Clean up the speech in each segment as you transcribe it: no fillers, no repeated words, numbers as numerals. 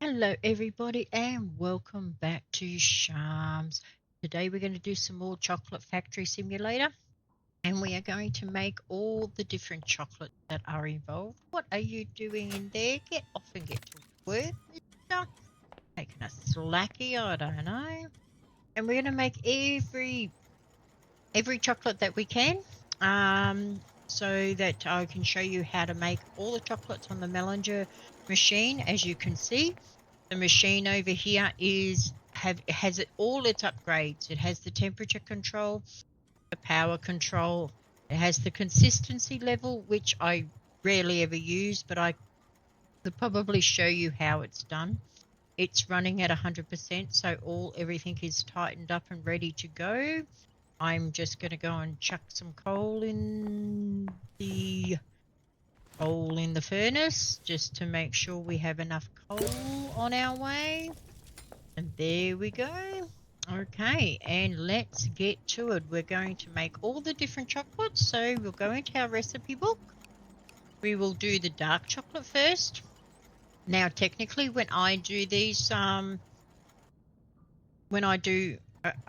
Hello everybody and welcome back to Sharms. Today we're going to do some more chocolate factory simulator and we are going to make all the different chocolates that are involved. What are you doing in there? Get off and get to work, mister. Taking a slacky, I don't know. And we're going to make every chocolate that we can so that I can show you how to make all the chocolates on the Melanger machine. As you can see, the machine over here has all its upgrades. It has the temperature control, the power control. It has the consistency level, which I rarely ever use, but I could probably show you how it's done. It's running at 100%, so everything is tightened up and ready to go. I'm just going to go and chuck some coal in the furnace just to make sure we have enough coal on our way. And there we go. Okay, and let's get to it. We're going to make all the different chocolates. So we'll go into our recipe book. We will do the dark chocolate first. Now, technically, when I do these, when I do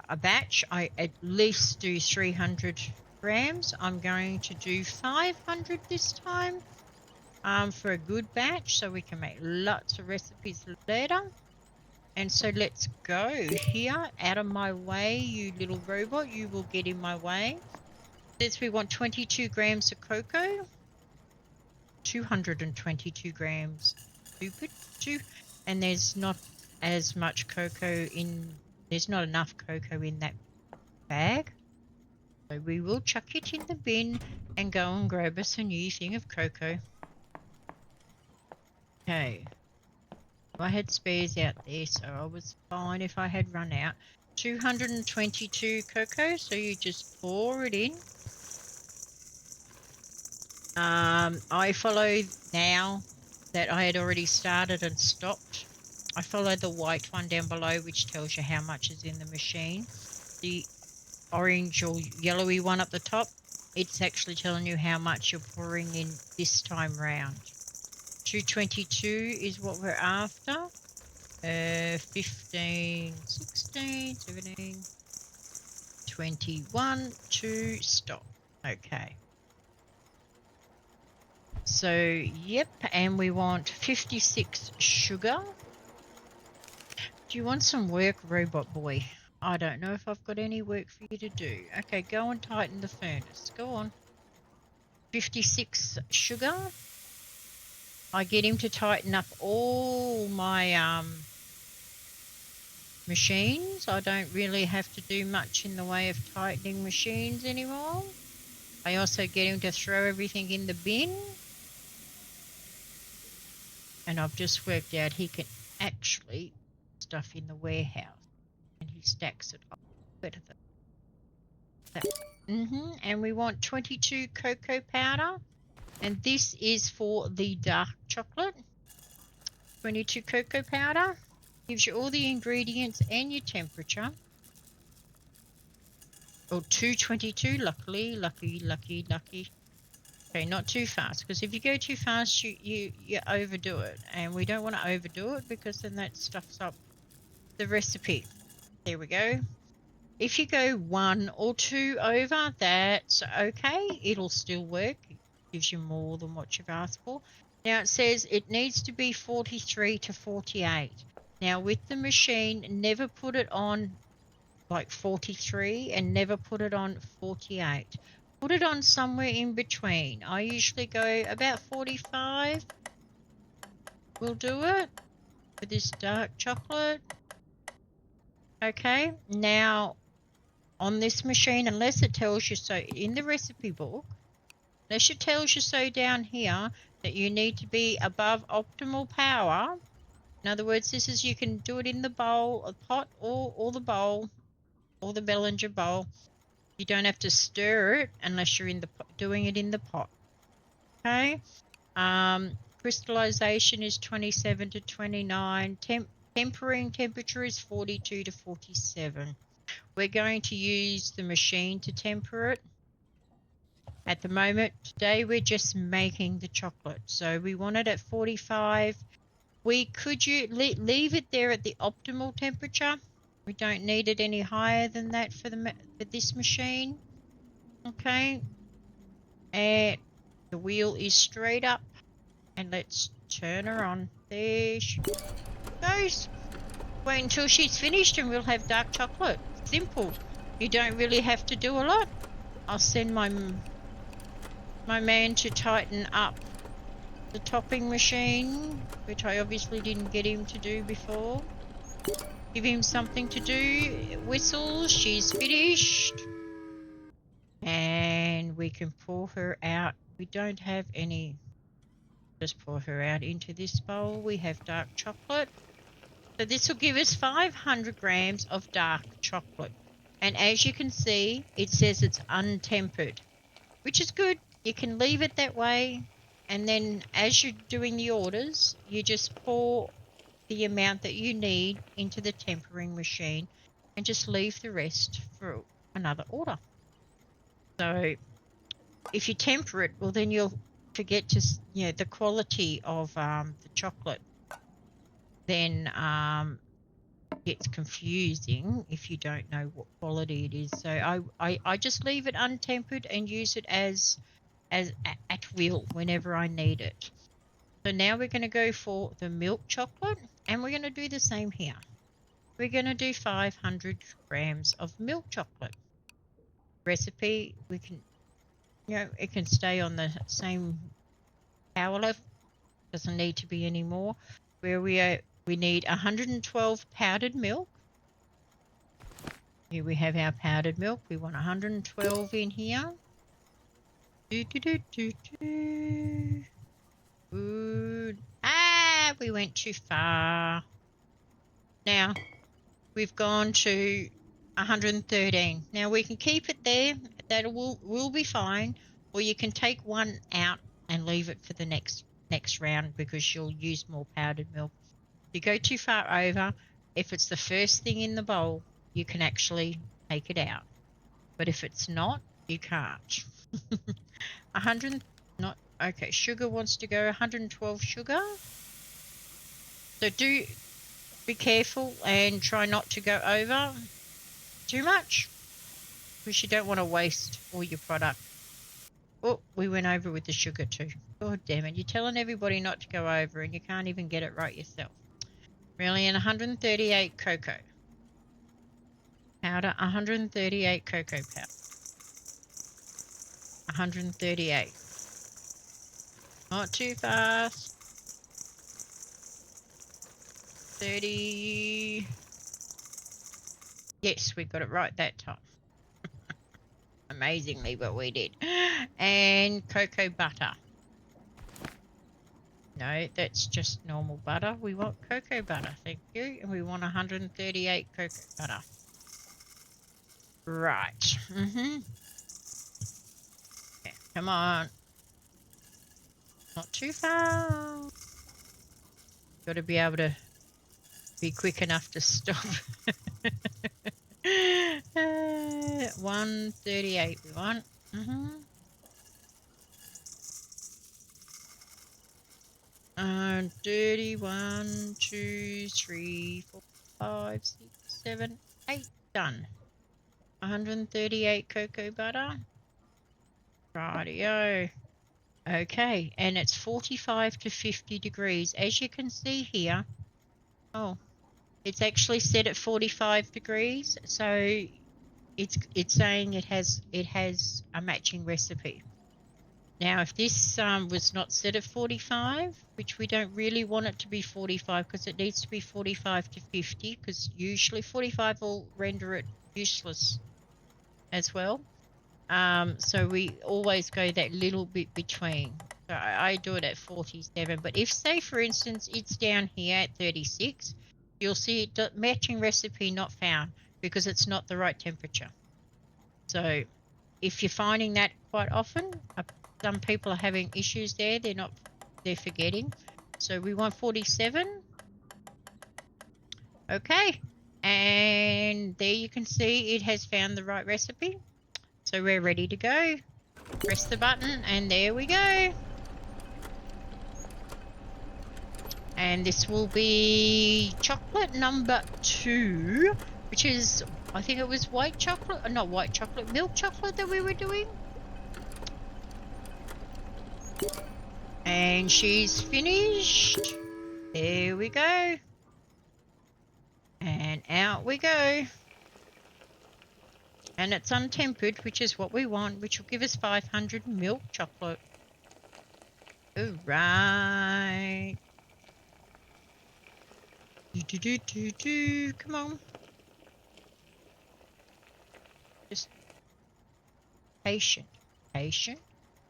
a batch, I at least do 300 grams. I'm going to do 500 this time for a good batch, so we can make lots of recipes later. And so let's go here. Out of my way, you little robot. You will get in my way. Says we want 22 grams of cocoa. 222 grams. Stupid. And there's not as much cocoa in... There's not enough cocoa in that bag. So we will chuck it in the bin and go and grab us a new thing of cocoa. Okay. I had spares out there, so I was fine if I had run out. 222 cocoa, so you just pour it in. I follow now that I had already started and stopped. I follow the white one down below, which tells you how much is in the machine. The orange or yellowy one at the top, it's actually telling you how much you're pouring in this time round. 222 is what we're after. 15, 16, 17, 21 to stop. Okay. So, yep, and we want 56 sugar. Do you want some work, robot boy? I don't know if I've got any work for you to do. Okay, go and tighten the furnace. Go on. 56 sugar. I get him to tighten up all my machines. I don't really have to do much in the way of tightening machines anymore. I also get him to throw everything in the bin. And I've just worked out he can actually stuff in the warehouse. And he stacks it up better than that. And we want 22 cocoa powder. And this is for the dark chocolate. 22 cocoa powder. Gives you all the ingredients and your temperature. Or 222, lucky. Okay, not too fast, because if you go too fast, you overdo it. And we don't want to overdo it, because then that stuffs up the recipe. There we go. If you go 1 or 2 over, that's okay. It'll still work. It gives you more than what you've asked for. Now it says it needs to be 43 to 48. Now with the machine, never put it on like 43 and never put it on 48. Put it on somewhere in between. I usually go about 45. We'll do it for this dark chocolate. Okay, now on this machine, unless it tells you so in the recipe book, unless it tells you so down here that you need to be above optimal power. In other words, this is, you can do it in the bowl, a pot, or the bowl, or the Melanger bowl. You don't have to stir it unless you're in the doing it in the pot. Okay. Crystallization is 27 to 29. Tempering temperature is 42 to 47. We're going to use the machine to temper it. At the moment, today we're just making the chocolate. So we want it at 45, leave it there at the optimal temperature. We don't need it any higher than that for this machine. Okay, and the wheel is straight up, and let's turn her on. There she goes. Wait until she's finished and we'll have dark chocolate. Simple. You don't really have to do a lot. I'll send my man to tighten up the topping machine, which I obviously didn't get him to do before. Give him something to do. Whistle, she's finished. And we can pour her out. We don't have any. Just pour her out into this bowl. We have dark chocolate. So this will give us 500 grams of dark chocolate. And as you can see, it says it's untempered, which is good. You can leave it that way. And then as you're doing the orders, you just pour the amount that you need into the tempering machine and just leave the rest for another order. So if you temper it, well, then you'll forget to, the quality of the chocolate. Then it gets confusing if you don't know what quality it is. So I just leave it untempered and use it as at will whenever I need it. So now we're going to go for the milk chocolate, and we're going to do the same here. We're going to do 500 grams of milk chocolate. Recipe, we can, it can stay on the same power level. Doesn't need to be any more. Where we need 112 powdered milk. Here we have our powdered milk. We want 112 in here. Good. We went too far. Now we've gone to 113. Now we can keep it there. That will be fine. Or you can take one out and leave it for the next round because you'll use more powdered milk. If you go too far over, if it's the first thing in the bowl, you can actually take it out. But if it's not, you can't. 100, not okay. Sugar wants to go 112 sugar. So do be careful and try not to go over too much because you don't want to waste all your product. Oh, we went over with the sugar too. God damn it. You're telling everybody not to go over and you can't even get it right yourself. Really, and 138 cocoa powder, 138 cocoa powder. 138. Not too fast. 30. Yes, we got it right that time. Amazingly, but we did. And cocoa butter. No, that's just normal butter. We want cocoa butter, thank you. And we want 138 cocoa butter. Right. Okay, come on. Not too far. Got to be able to be quick enough to stop. 138 we want. 31, 2, 3, 4, 5, 6, 7, 8. Done. 138 cocoa butter. Rightio. Okay, and it's 45 to 50 degrees. As you can see here, it's actually set at 45 degrees. So it's saying it has a matching recipe. Now, if this was not set at 45, which we don't really want it to be 45 because it needs to be 45 to 50, because usually 45 will render it useless as well. So we always go that little bit between. So I do it at 47. But if, say, for instance, it's down here at 36, you'll see it matching recipe not found because it's not the right temperature. So if you're finding that quite often, some people are having issues there. They're forgetting. So we want 47. Okay. And there you can see it has found the right recipe. So we're ready to go. Press the button and there we go. And this will be chocolate number 2, which is, I think it was white chocolate, not white chocolate, milk chocolate that we were doing. And she's finished. There we go. And out we go. And it's untempered, which is what we want, which will give us 500 milk chocolate. All right. Come on. Just patient.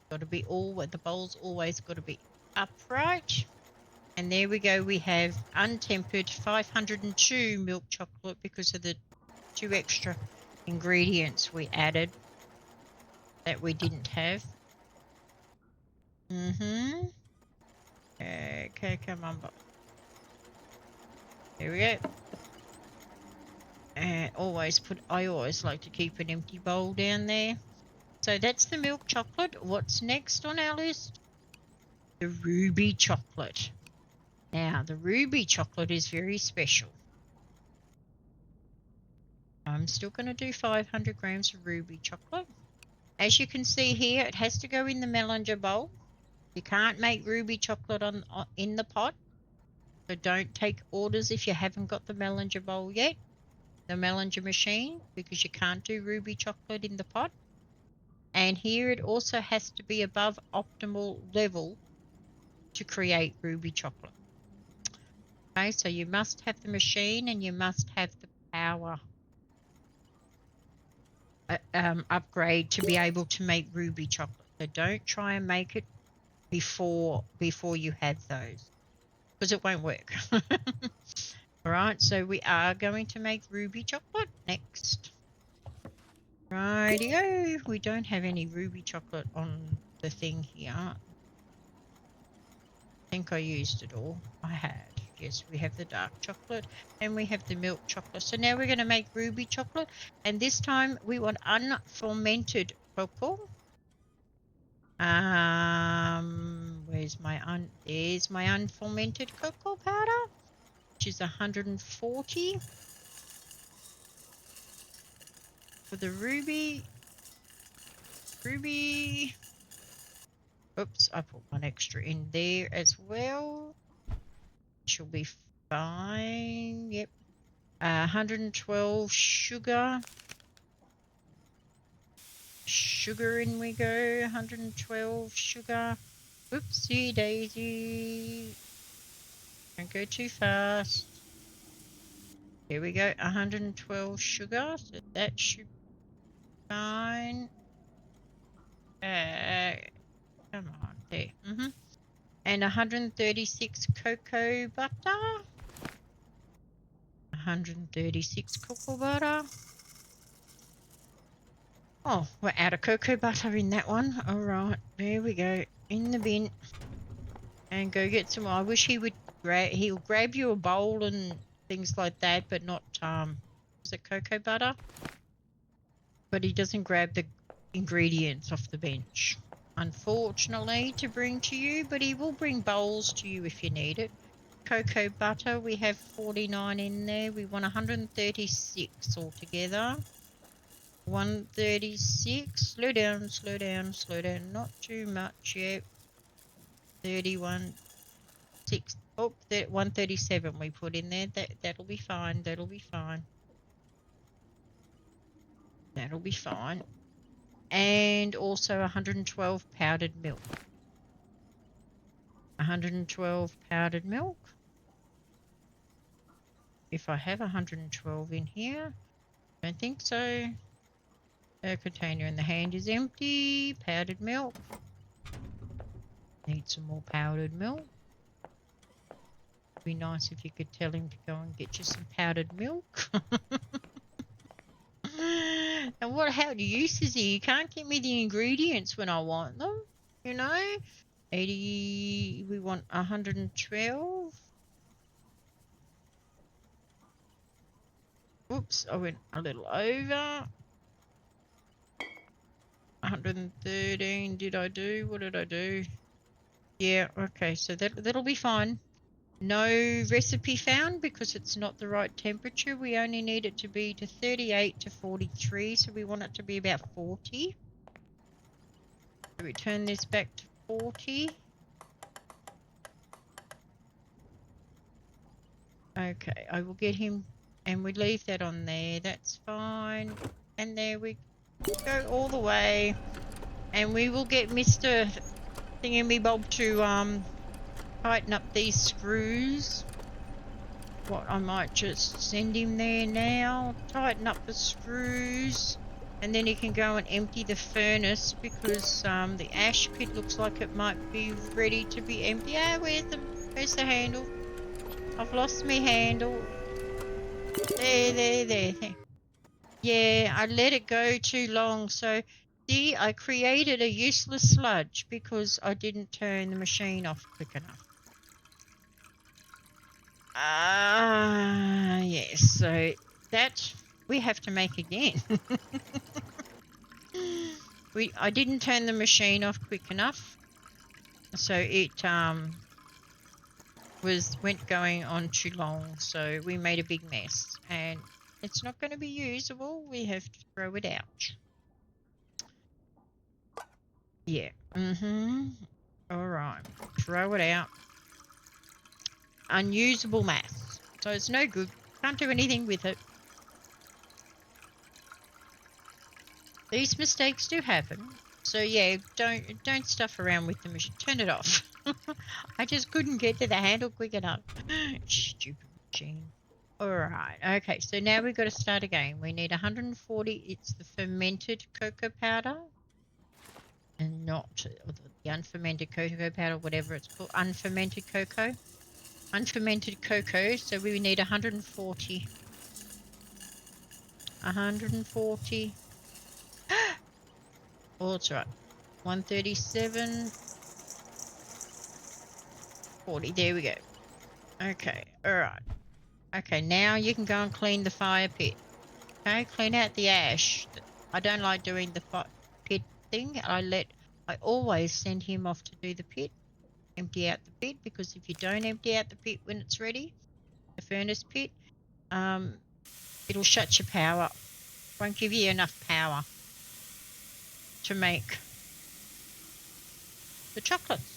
Got to be the bowl's always got to be upright. And there we go. We have untempered 502 milk chocolate because of the 2 extra ingredients we added that we didn't have. Okay, come on. There we go. And I always like to keep an empty bowl down there. So that's the milk chocolate. What's next on our list? The ruby chocolate. Now, the ruby chocolate is very special. I'm still going to do 500 grams of ruby chocolate. As you can see here, it has to go in the Melanger bowl. You can't make ruby chocolate in the pot. So don't take orders if you haven't got the Melanger bowl yet, the Melanger machine, because you can't do ruby chocolate in the pot. And here it also has to be above optimal level to create ruby chocolate. Okay, so you must have the machine and you must have the power upgrade to be able to make ruby chocolate. So don't try and make it before you have those, because it won't work. All right, so we are going to make ruby chocolate next. Rightio, we don't have any ruby chocolate on the thing here. I think I used it all. I had. Yes, we have the dark chocolate and we have the milk chocolate. So now we're going to make ruby chocolate, and this time we want unfermented cocoa. There's my unfermented cocoa powder, which is 140 for the ruby. Oops, I put one extra in there as well. She'll be fine. Yep. 112 sugar. Sugar in we go. 112 sugar. Oopsie daisy. Don't go too fast. Here we go. 112 sugar. So that should be fine. Come on. There. And 136 cocoa butter. 136 cocoa butter. Oh, we're out of cocoa butter in that one. All right, there we go. In the bin. And go get some. I wish he would he'll grab you a bowl and things like that, but not is it cocoa butter? But he doesn't grab the ingredients off the bench, unfortunately, to bring to you, but he will bring bowls to you if you need it. Cocoa butter, we have 49 in there. We want 136 altogether. 136. Slow down. Not too much yet. 31. 6. Oh, 137 we put in there. That'll be fine. That'll be fine. And also 112 powdered milk. 112 powdered milk. If I have 112 in here, don't think so. The container in the hand is empty. Powdered milk. Need some more powdered milk. Be nice if you could tell him to go and get you some powdered milk. And how do you, Susie? You can't get me the ingredients when I want them, you know? 80, we want 112. Oops, I went a little over. 113, did I do? What did I do? Yeah, okay, so that'll be fine. No recipe found because it's not the right temperature. We only need it to be to 38 to 43, so we want it to be about 40. So we turn this back to 40. Okay, I will get him, and we leave that on there. That's fine. And there we go all the way. And we will get Mr. Thingamabob to tighten up these screws. What, I might just send him there now, tighten up the screws, and then he can go and empty the furnace because the ash pit looks like it might be ready to be empty. Ah, where's the handle? I've lost my handle. There. Yeah, I let it go too long. So, see, I created a useless sludge because I didn't turn the machine off quick enough. Yes, so that we have to make again. I didn't turn the machine off quick enough, so it went going on too long, so we made a big mess, and it's not going to be usable. We have to throw it out. Yeah. All right. Throw it out. Unusable mass. So it's no good. Can't do anything with it. These mistakes do happen. So yeah, don't stuff around with the machine. Turn it off. I just couldn't get to the handle quick enough. Stupid machine. Alright, okay, so now we've got to start again. We need 140. It's the fermented cocoa powder. And not the unfermented cocoa powder, whatever it's called. Unfermented cocoa. Unfermented cocoa, so we need 140. 140. Oh, that's right. 137. 40. There we go. Okay, alright. Okay, now you can go and clean the fire pit. Okay, clean out the ash. I don't like doing the pit thing. I always send him off to do the pit. Empty out the pit, because if you don't empty out the pit when it's ready, the furnace pit, it'll shut your power up. Won't give you enough power to make the chocolates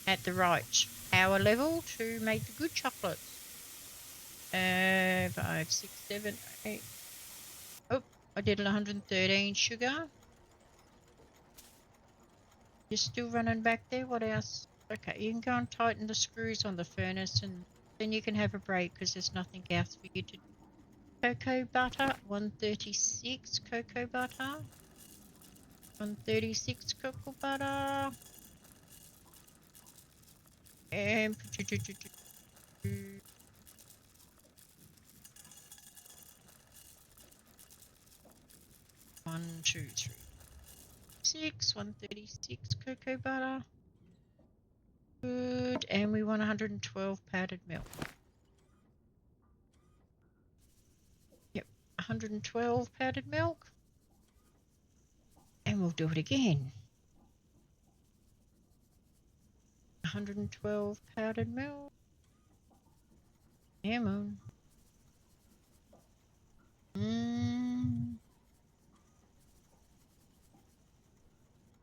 at the right power level to make the good chocolates. 5, 6, 7, 8. Oh, I did 113 sugar. You're still running back there? What else? Okay, you can go and tighten the screws on the furnace, and then you can have a break because there's nothing else for you to do. Cocoa butter, 136 cocoa butter. 136 cocoa butter. And 1, 2, 3, 6, 136 cocoa butter. Good, and we want 112 powdered milk. Yep, 112 powdered milk. And we'll do it again. 112 powdered milk. Come on.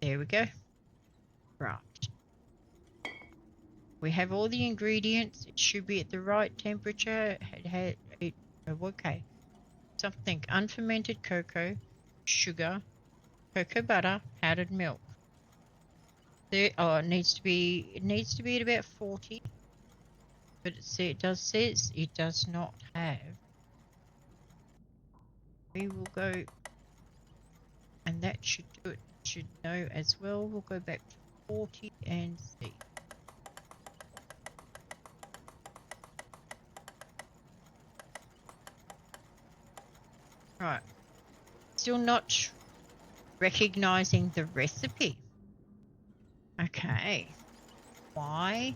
There we go. Right. We have all the ingredients. It should be at the right temperature. Okay. Something unfermented cocoa, sugar, cocoa butter, powdered milk. It needs to be at about 40. But it does not have. We will go, and that should do it. Should know as well. We'll go back to 40 and see. Right. Still not recognizing the recipe. Okay. Why?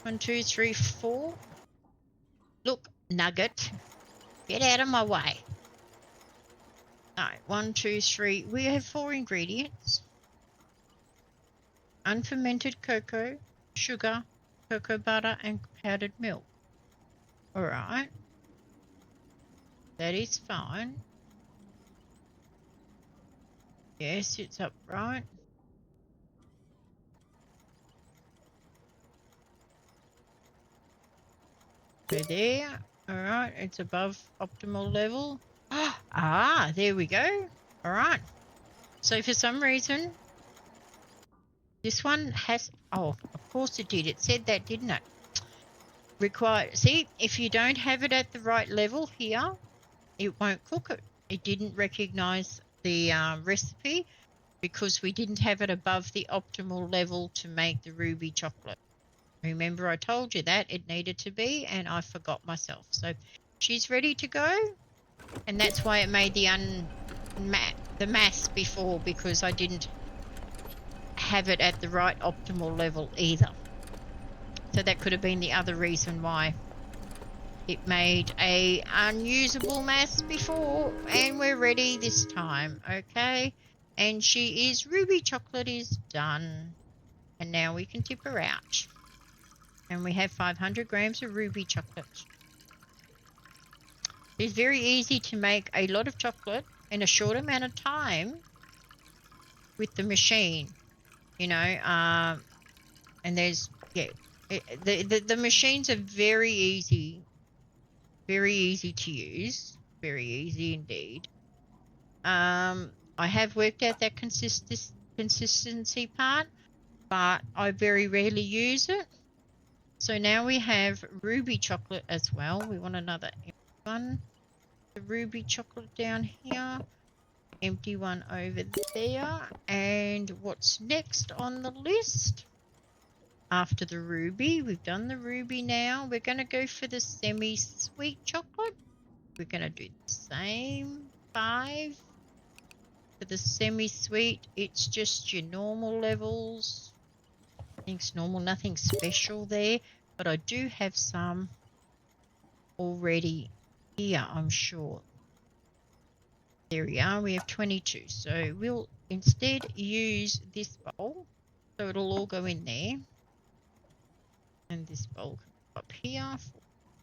1, 2, 3, 4. Look, Nugget. Get out of my way. Alright, 1, 2, 3. We have 4 ingredients. Unfermented cocoa, sugar, cocoa butter and powdered milk. Alright. That is fine. Yes, it's upright. So there. Alright, it's above optimal level. Ah, there we go. Alright. So for some reason, this one has... Oh, of course it did. It said that, didn't it? See, if you don't have it at the right level here, it won't cook it. It didn't recognize the recipe because we didn't have it above the optimal level to make the ruby chocolate. Remember I told you that it needed to be, and I forgot myself. So she's ready to go, and that's why it made the mass before, because I didn't have it at the right optimal level either. So that could have been the other reason why it made a unusable mass before, and we're ready this time. Okay, and ruby chocolate is done, and now we can tip her out, and we have 500 grams of ruby chocolate. It's very easy to make a lot of chocolate in a short amount of time with the machine, you know, and there's, yeah, the machines are very easy to use, very easy indeed. I have worked out that consistency part, but I very rarely use it. So now we have ruby chocolate as well. We want another empty one. The ruby chocolate down here, empty one over there. And what's next on the list? After the ruby, we've done the ruby now. We're going to go for the semi-sweet chocolate. We're going to do the same 5. For the semi-sweet, it's just your normal levels. I think it's normal, nothing special there. But I do have some already here, I'm sure. There we are, we have 22. So we'll instead use this bowl. So it'll all go in there. And this bowl can go up here.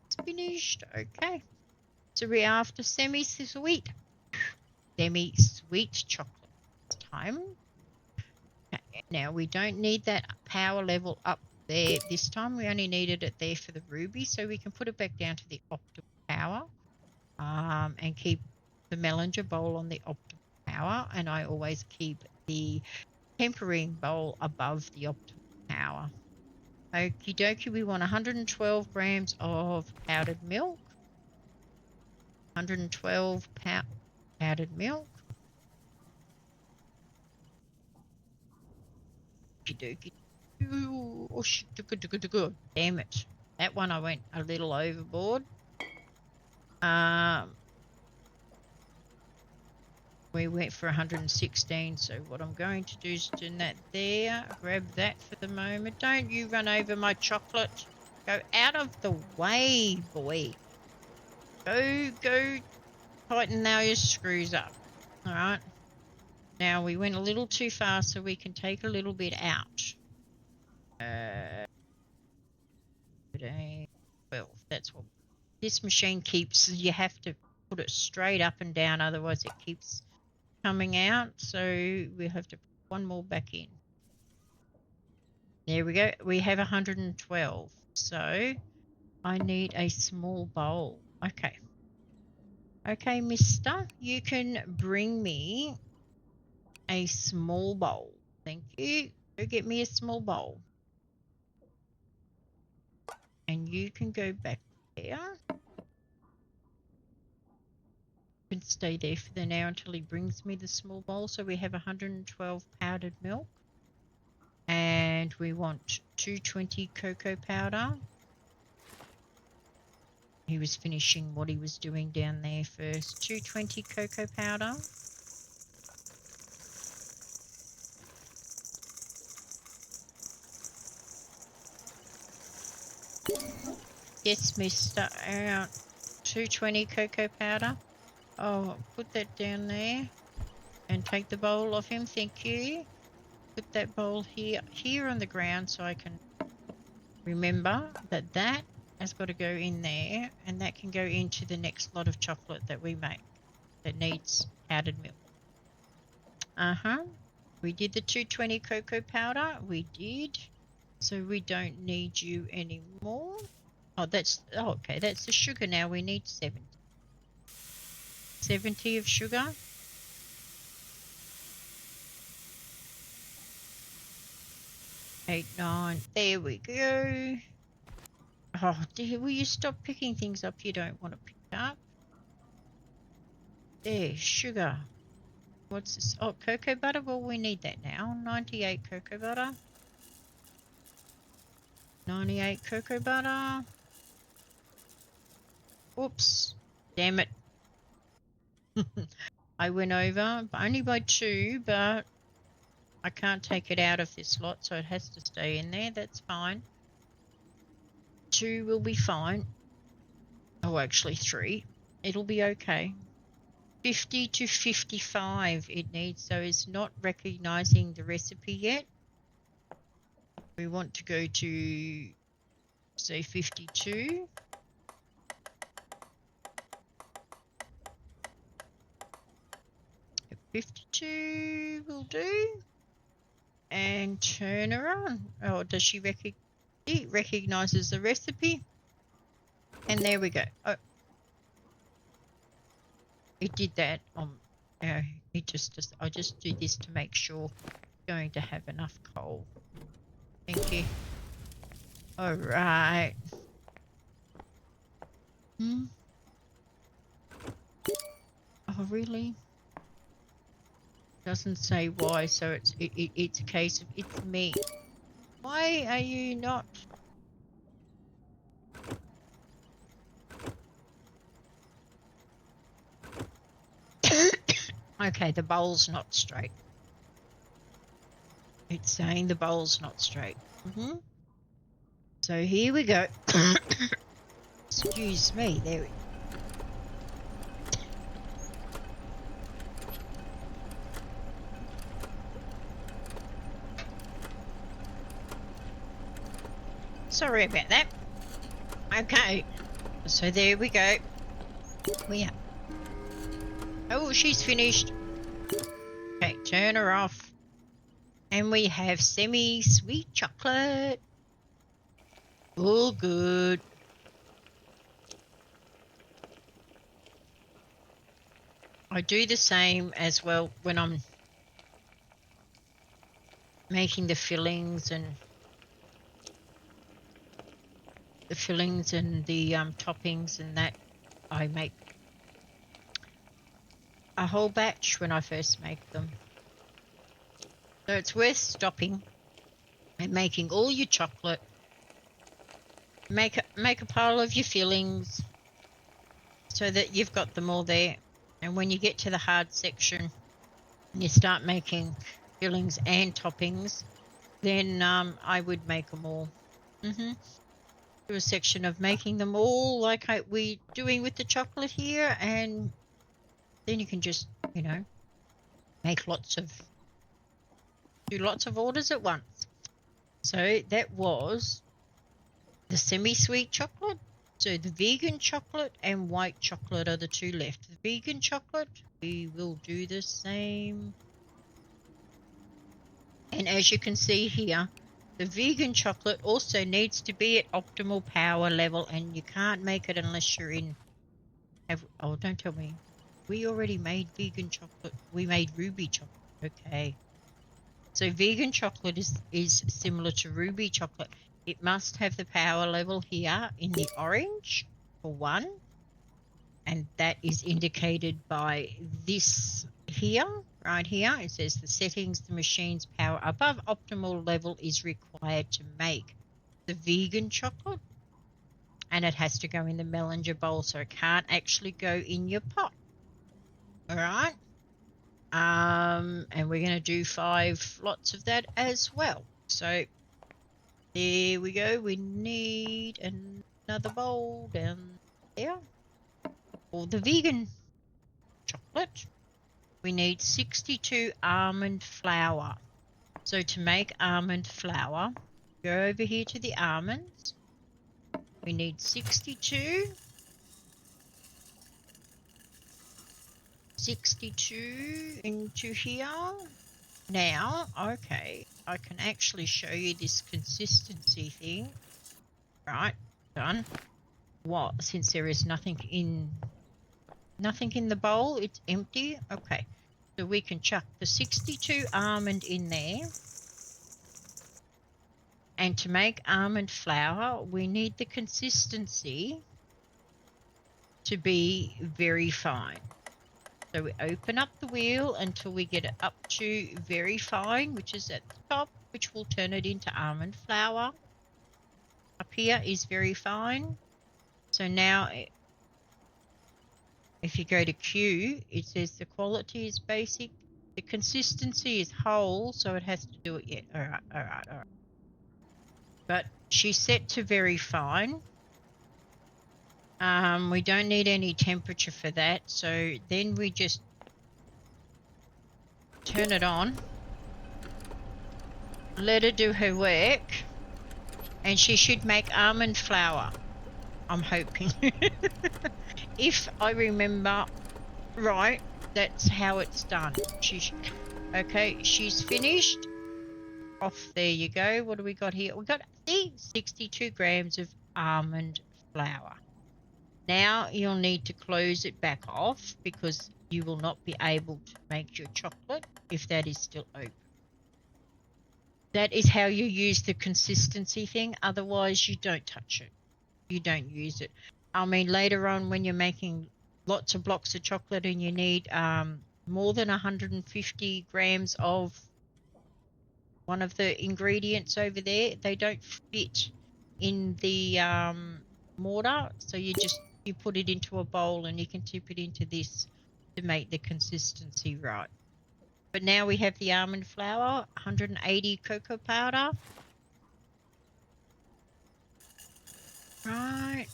It's finished. Okay. So we're after semi-sweet chocolate this time. Okay. Now we don't need that power level up there this time. We only needed it there for the ruby, so we can put it back down to the optimal power, and keep the Melanger bowl on the optimal power, and I always keep the tempering bowl above the optimal power. Okie dokie, we want 112 grams of powdered milk. 112 powdered milk. Okie dokie. Oh, damn it. That one I went a little overboard. We went for 116, so what I'm going to do is do that there. Grab that for the moment. Don't you run over my chocolate. Go out of the way, boy. Go tighten now your screws up. Alright. Now we went a little too fast, so we can take a little bit out. 12. That's what this machine keeps. You have to put it straight up and down, otherwise it keeps coming out. So we have to put one more back in. There we go. We have 112. So I need a small bowl. Okay. Okay, mister, you can bring me a small bowl. Thank you. Go get me a small bowl. And you can go back there. You can stay there for the now until he brings me the small bowl. So we have 112 powdered milk. And we want 220 cocoa powder. He was finishing what he was doing down there first. 220 cocoa powder. Yes, mister. 220 cocoa powder. Oh, put that down there. And take the bowl off him. Thank you. Put that bowl here on the ground so I can Remember that that has got to go in there, and that can go into the next lot of chocolate that we make that needs powdered milk. We did the 220 cocoa powder. We did. So we don't need you anymore. Oh, okay. That's the sugar now. We need 70. 70 of sugar. 8, 9. There we go. Oh, dear. Will you stop picking things up you don't want to pick up? There, sugar. What's this? Oh, cocoa butter. Well, we need that now. 98 cocoa butter. 98 cocoa butter. Oops. Damn it. I went over, but only by 2, but I can't take it out of this lot, so it has to stay in there. That's fine. 2 will be fine. Oh, actually 3. It'll be okay. 50 to 55 it needs, so it's not recognizing the recipe yet. We want to go to, say, 52. At 52 will do. And turn her on. Oh, does she it recognizes the recipe? And there we go. Oh, it did that. It just I just do this to make sure I'm going to have enough coal. Thank you. All right. Oh, really? Doesn't say why, so it's a case of it's me. Why are you not? Okay, the bowl's not straight. It's saying the bowl's not straight. So here we go. Excuse me, there we go. Sorry about that. Okay, so there we go. Oh, she's finished. Okay, turn her off. And we have semi-sweet chocolate. All good. I do the same as well when I'm making the fillings and the toppings and that. I make a whole batch when I first make them. So it's worth stopping and making all your chocolate. Make a pile of your fillings so that you've got them all there. And when you get to the hard section and you start making fillings and toppings, then I would make them all. Do a section of making them all like we're doing with the chocolate here, and then you can just, make do lots of orders at once. So that was the semi-sweet chocolate. So the vegan chocolate and white chocolate are the 2 left. The vegan chocolate, we will do the same. And as you can see here, the vegan chocolate also needs to be at optimal power level, and you can't make it unless you're in... Oh, don't tell me. We already made vegan chocolate. We made ruby chocolate. Okay. So vegan chocolate is similar to ruby chocolate. It must have the power level here in the orange for 1. And that is indicated by this here, right here. It says the settings, the machine's power above optimal level is required to make the vegan chocolate. And it has to go in the Melanger bowl, so it can't actually go in your pot. All right. And we're going to do 5 lots of that as well. So there we go. We need another bowl down there. For the vegan chocolate, we need 62 almond flour. So to make almond flour, Go over here to the almonds. We need 62. 62 into here. Now, okay, I can actually show you this consistency thing. Right, done. What? Since there is nothing in the bowl, it's empty. Okay, so we can chuck the 62 almond in there. And to make almond flour, we need the consistency to be very fine. So we open up the wheel until we get it up to very fine, which is at the top, which will turn it into almond flour. Up here is very fine. So now if you go to Q, it says the quality is basic. The consistency is whole, so it has to do it yet. All right. But she's set to very fine. We don't need any temperature for that, so then we just turn it on, let her do her work, and she should make almond flour, I'm hoping. If I remember right, that's how it's done. Okay, she's finished. Off, there you go. What do we got here? We got 62 grams of almond flour. Now you'll need to close it back off because you will not be able to make your chocolate if that is still open. That is how you use the consistency thing. Otherwise, you don't touch it. You don't use it. I mean, later on when you're making lots of blocks of chocolate and you need more than 150 grams of one of the ingredients over there, they don't fit in the mortar. So you put it into a bowl and you can tip it into this to make the consistency right. But now we have the almond flour, 180 cocoa powder. Right.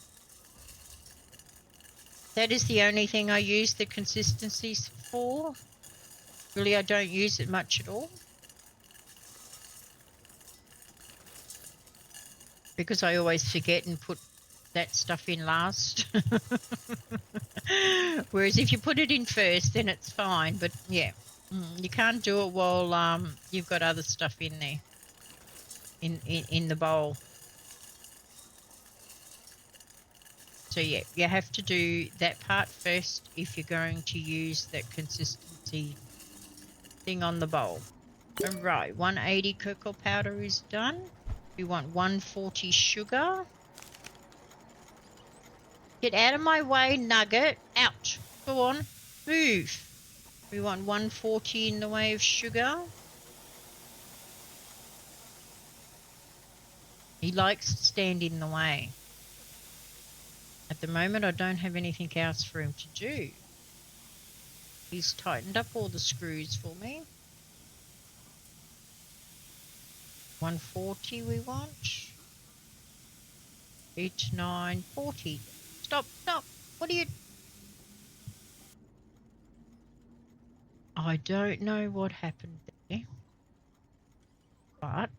That is the only thing I use the consistencies for. Really, I don't use it much at all. Because I always forget and put that stuff in last. Whereas if you put it in first, then it's fine. But yeah, you can't do it while you've got other stuff in there, in the bowl. So yeah, you have to do that part first if you're going to use that consistency thing on the bowl. All right, 180 cocoa powder is done. We want 140 sugar. Get out of my way, Nugget. Out. Go on. Move. We want 140 in the way of sugar. He likes to stand in the way. At the moment, I don't have anything else for him to do. He's tightened up all the screws for me. 140 we want. 8, 9, 40. Stop. What are you... I don't know what happened there. But...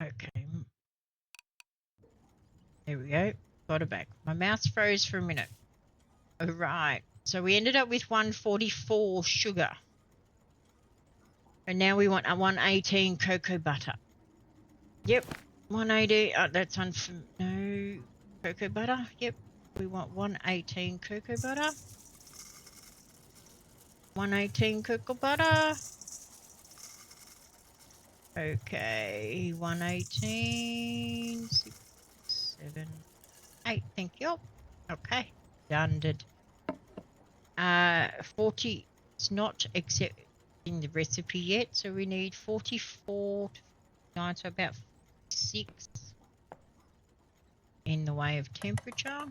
okay. There we go. Got it back. My mouse froze for a minute. Alright. So we ended up with 144 sugar. And now we want a 118 cocoa butter. Yep. 180. That's no cocoa butter. Yep. We want 118 cocoa butter. 118 cocoa butter. Okay. 118. 6, 7, 8. Thank you. Okay. Done. 40. It's not accepting the recipe yet, so we need 44 to 9, so about 6 in the way of temperature.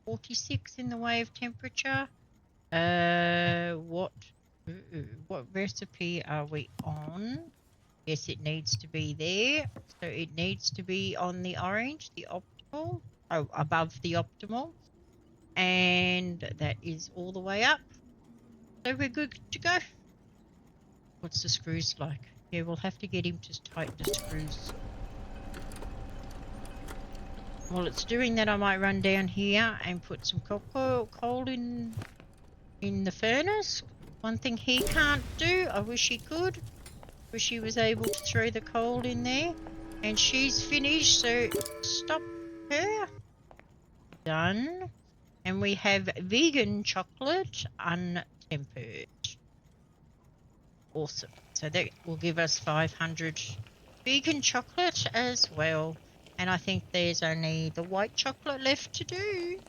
46 in the way of temperature. What recipe are we on? Yes, it needs to be there. So it needs to be on the orange, the optimal. Oh, above the optimal. And that is all the way up. So we're good to go. What's the screws like? Yeah, we'll have to get him to tighten the screws. While it's doing that, I might run down here and put some coal in the furnace. One thing he can't do, I wish he could. Wish he was able to throw the coal in there. And she's finished, so stop her. Done. And we have vegan chocolate untempered. Awesome. So that will give us 500 vegan chocolate as well. And I think there's only the white chocolate left to do.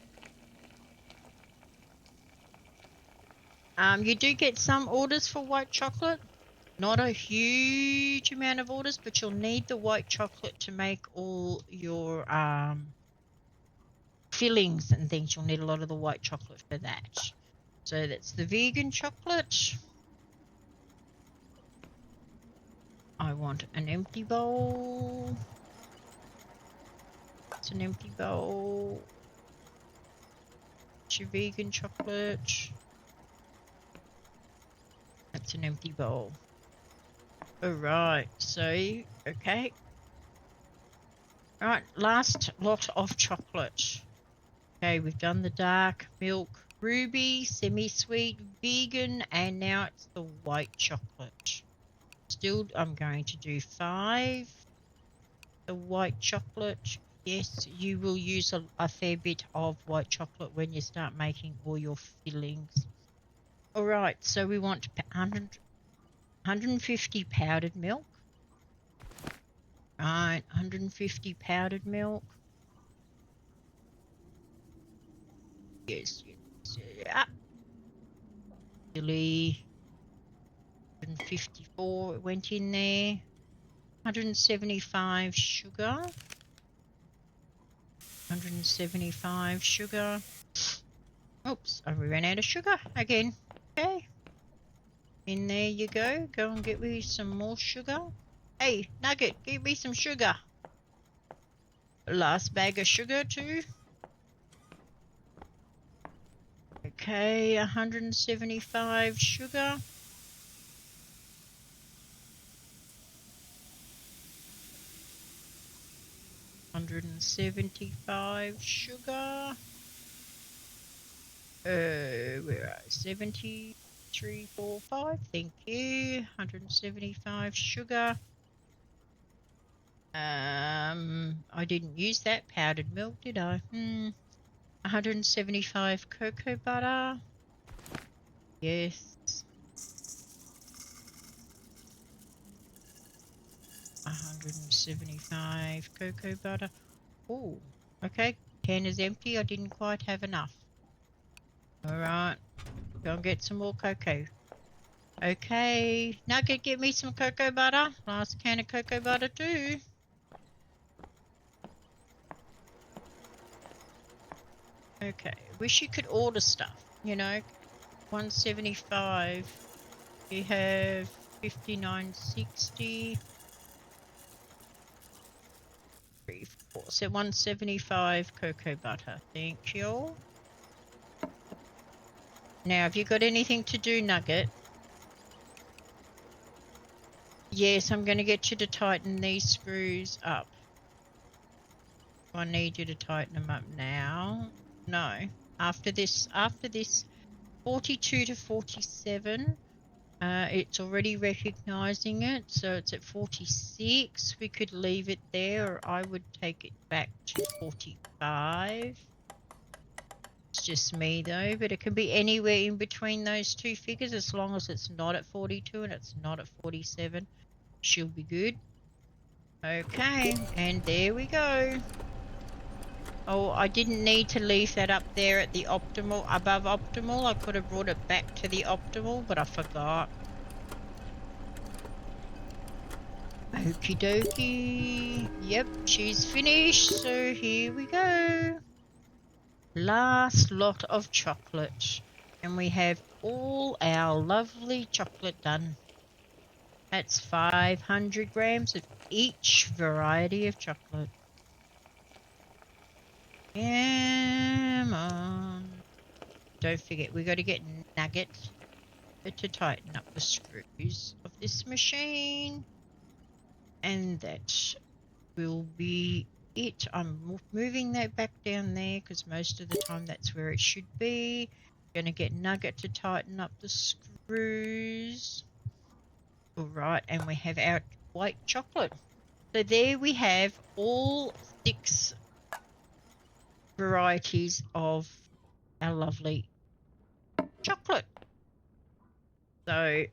You do get some orders for white chocolate. Not a huge amount of orders, but you'll need the white chocolate to make all your fillings and things. You'll need a lot of the white chocolate for that. So that's the vegan chocolate. I want an empty bowl. It's an empty bowl. It's your vegan chocolate. That's an empty bowl. Alright, so, okay. Alright, last lot of chocolate. Okay, we've done the dark milk, ruby, semi-sweet, vegan, and now it's the white chocolate. Still, I'm going to do 5. The white chocolate. Yes, you will use a fair bit of white chocolate when you start making all your fillings. Alright, so we want 150 powdered milk. Right, 150 powdered milk. Yes, yeah. Chili. 154 it went in there. 175 sugar. 175 sugar. Oops, we ran out of sugar again. Okay. In there you go. Go and get me some more sugar. Hey, Nugget, give me some sugar. Last bag of sugar too. Okay, 175 sugar. 175 sugar. Where are 73, 4, 5. Thank you. 175 sugar. I didn't use that powdered milk, did I? 175 cocoa butter. Yes. 175 cocoa butter. Oh, okay. Can is empty. I didn't quite have enough. Alright. Go and get some more cocoa. Okay. Nugget, get me some cocoa butter. Last can of cocoa butter too. Okay. Wish you could order stuff. You know, 175. You have 59.60. 3, 4. So 175 cocoa butter. Thank you. Now, have you got anything to do, Nugget? Yes, I'm going to get you to tighten these screws up. I need you to tighten them up now. No. After this 42 to 47, it's already recognizing it, so it's at 46. We could leave it there, or I would take it back to 45. It's just me though, but it can be anywhere in between those two figures as long as it's not at 42 and it's not at 47. She'll be good. Okay, and there we go. Oh, I didn't need to leave that up there at the optimal, above optimal. I could have brought it back to the optimal, but I forgot. Okie dokie. Yep, she's finished, so here we go. Last lot of chocolate. And we have all our lovely chocolate done. That's 500 grams of each variety of chocolate. Come on. Don't forget, we got to get Nugget to tighten up the screws of this machine, and that will be it. I'm moving that back down there because most of the time that's where it should be. Going to get Nougat to tighten up the screws. All right, and we have our white chocolate. So there we have all 6 varieties of our lovely chocolate. So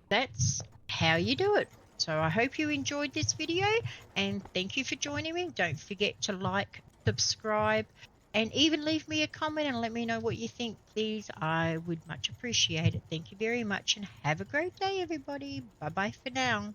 that's how you do it. So I hope you enjoyed this video, and thank you for joining me. Don't forget to like, subscribe, and even leave me a comment and let me know what you think, please. I would much appreciate it. Thank you very much, and have a great day, everybody. Bye-bye for now.